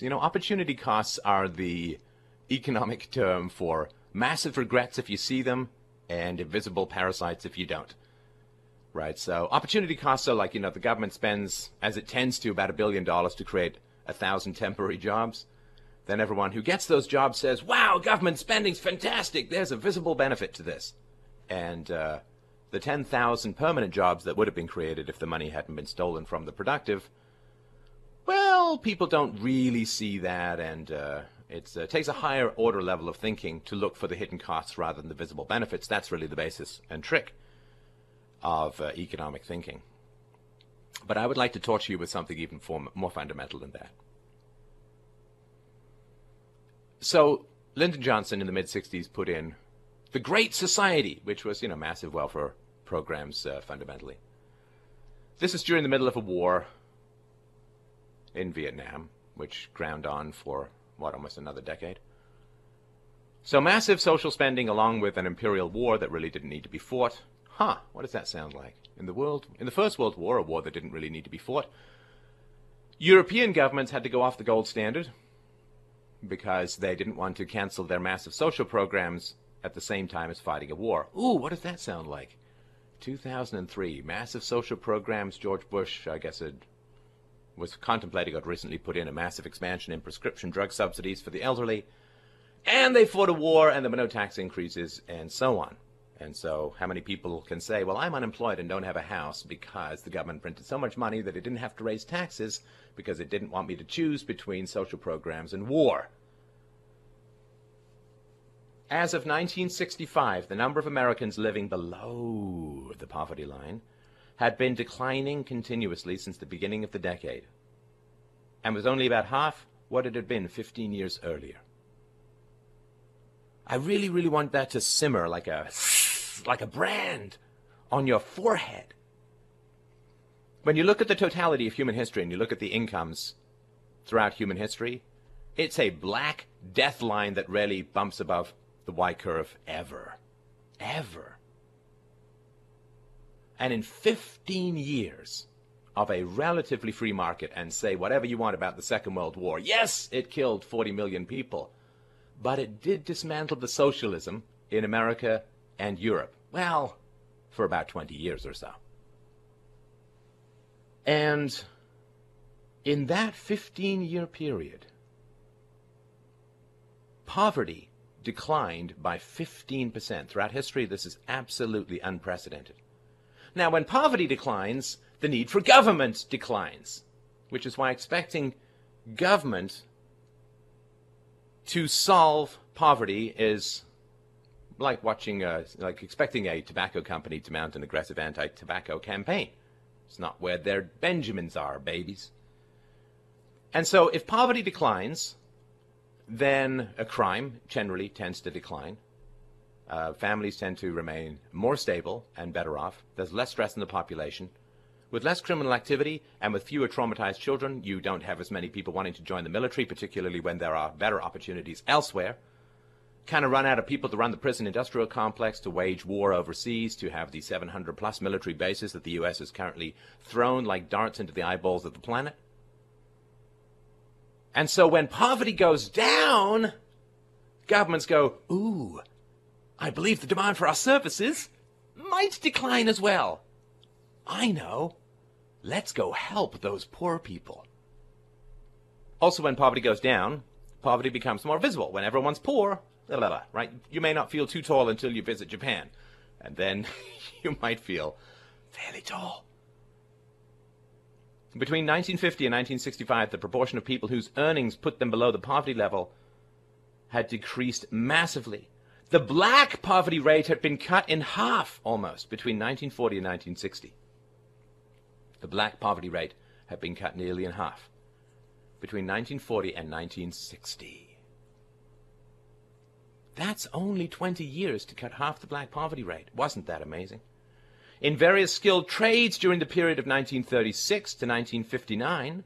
costs. You know, opportunity costs are the economic term for massive regrets if you see them and invisible parasites if you don't. Right, so opportunity costs are like, you know, the government spends, as it tends to, about $1 billion to create 1,000 temporary jobs. Then everyone who gets those jobs says, wow, government spending's fantastic, there's a visible benefit to this. And the 10,000 permanent jobs that would have been created if the money hadn't been stolen from the productive, well, people don't really see that, and it takes a higher order level of thinking to look for the hidden costs rather than the visible benefits. That's really the basis and trick of economic thinking. But I would like to torture you with something even more fundamental than that. So Lyndon Johnson in the mid-60s put in the Great Society, which was, you know, massive welfare programs fundamentally. This is during the middle of a war in Vietnam, which ground on for, what, almost another decade. So massive social spending along with an imperial war that really didn't need to be fought. Huh, what does that sound like? In the First World War, a war that didn't really need to be fought, European governments had to go off the gold standard because they didn't want to cancel their massive social programs at the same time as fighting a war. Ooh, what does that sound like? 2003, massive social programs. George Bush, I guess it was contemplating, had recently put in a massive expansion in prescription drug subsidies for the elderly. And they fought a war, and there were no tax increases, and so on. And so how many people can say, well, I'm unemployed and don't have a house because the government printed so much money that it didn't have to raise taxes because it didn't want me to choose between social programs and war. As of 1965, the number of Americans living below the poverty line had been declining continuously since the beginning of the decade, and was only about half what it had been 15 years earlier. I really, really want that to simmer like a brand on your forehead. When you look at the totality of human history and you look at the incomes throughout human history, it's a black death line that rarely bumps above the Y curve ever. Ever. And in 15 years of a relatively free market, and say whatever you want about the Second World War, yes, it killed 40 million people, but it did dismantle the socialism in America and Europe. Well, for about 20 years or so. And in that 15-year period, poverty declined by 15%. Throughout history, this is absolutely unprecedented. Now, when poverty declines, the need for government declines, which is why expecting government to solve poverty is like like expecting a tobacco company to mount an aggressive anti-tobacco campaign. It's not where their Benjamins are, babies. And so if poverty declines, then a crime generally tends to decline. Families tend to remain more stable and better off. There's less stress in the population. With less criminal activity and with fewer traumatized children, you don't have as many people wanting to join the military, particularly when there are better opportunities elsewhere. Kind of run out of people to run the prison industrial complex, to wage war overseas, to have the 700-plus military bases that the U.S. has currently thrown like darts into the eyeballs of the planet. And so when poverty goes down, governments go, ooh, I believe the demand for our services might decline as well. I know. Let's go help those poor people. Also, when poverty goes down, poverty becomes more visible. When everyone's poor, right? You may not feel too tall until you visit Japan. And then you might feel fairly tall. Between 1950 and 1965, the proportion of people whose earnings put them below the poverty level had decreased massively. The black poverty rate had been cut in half almost between 1940 and 1960. The black poverty rate had been cut nearly in half between 1940 and 1960. That's only 20 years to cut half the black poverty rate. Wasn't that amazing? In various skilled trades during the period of 1936 to 1959,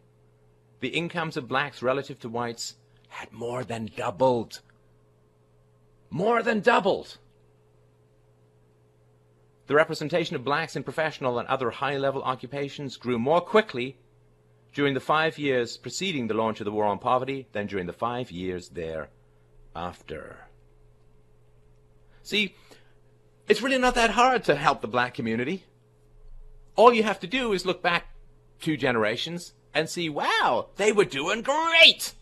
the incomes of blacks relative to whites had more than doubled. More than doubled. The representation of blacks in professional and other high-level occupations grew more quickly during the 5 years preceding the launch of the war on poverty than during the 5 years thereafter. See, it's really not that hard to help the black community. All you have to do is look back 2 generations and see, wow, they were doing great.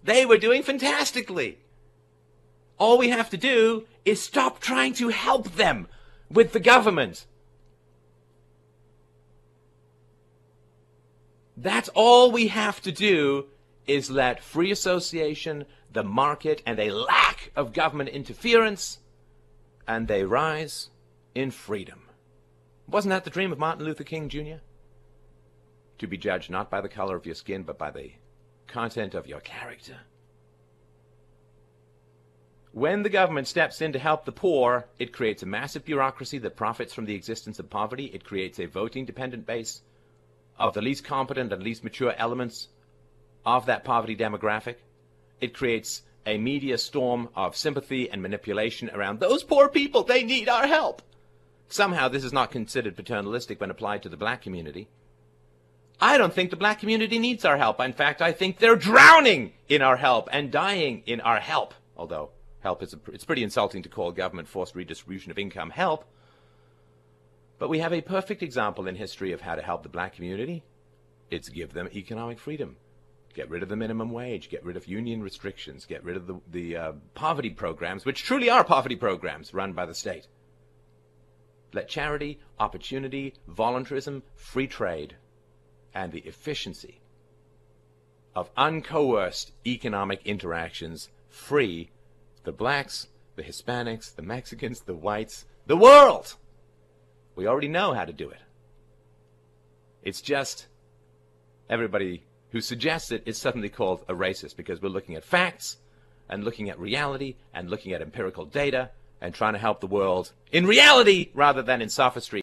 They were doing fantastically. All we have to do is stop trying to help them with the government. That's all we have to do, is let free association, the market, and a lack of government interference, and they rise in freedom. Wasn't that the dream of Martin Luther King Jr.? To be judged not by the color of your skin, but by the content of your character. When the government steps in to help the poor, it creates a massive bureaucracy that profits from the existence of poverty. It creates a voting-dependent base of the least competent and least mature elements of that poverty demographic. It creates a media storm of sympathy and manipulation around those poor people. They need our help. Somehow this is not considered paternalistic when applied to the black community. I don't think the black community needs our help. In fact, I think they're drowning in our help and dying in our help. Although help is it's pretty insulting to call government forced redistribution of income help. But we have a perfect example in history of how to help the black community. It's give them economic freedom. Get rid of the minimum wage, get rid of union restrictions, get rid of the poverty programs, which truly are poverty programs run by the state. Let charity, opportunity, voluntarism, free trade, and the efficiency of uncoerced economic interactions free the blacks, the Hispanics, the Mexicans, the whites, the world. We already know how to do it. It's just everybody who suggests it is suddenly called a racist, because we're looking at facts and looking at reality and looking at empirical data and trying to help the world in reality rather than in sophistry.